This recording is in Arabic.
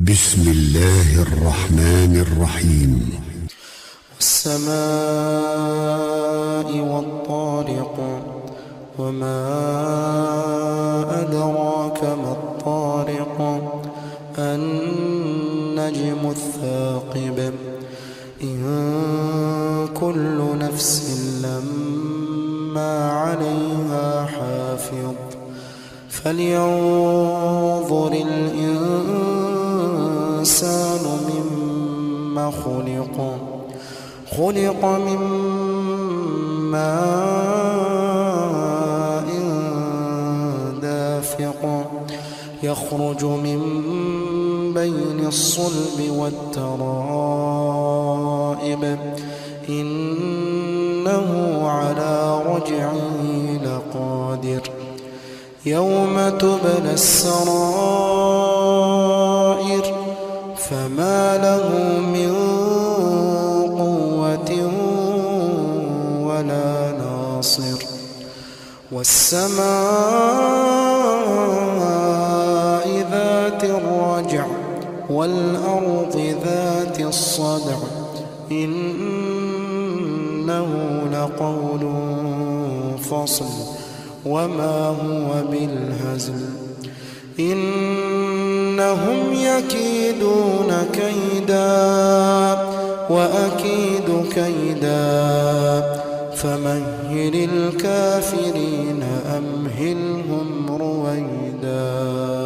بسم الله الرحمن الرحيم. والسماء والطارق وما أدراك ما الطارق النجم الثاقب إن كل نفس لما عليها حافظ فلينظر الإنسان مما خلق من ماء دافق يخرج من بين الصلب والترائب إنه على رجعه لقادر يوم تبلى السرائر فما له من قوة ولا ناصر والسماء ذات الرجع والأرض ذات الصدع إنه لقول فصل وما هو بالهزل إنهم يكيدون كيدا وأكيد كيدا فمهل الكافرين أمهلهم رويدا.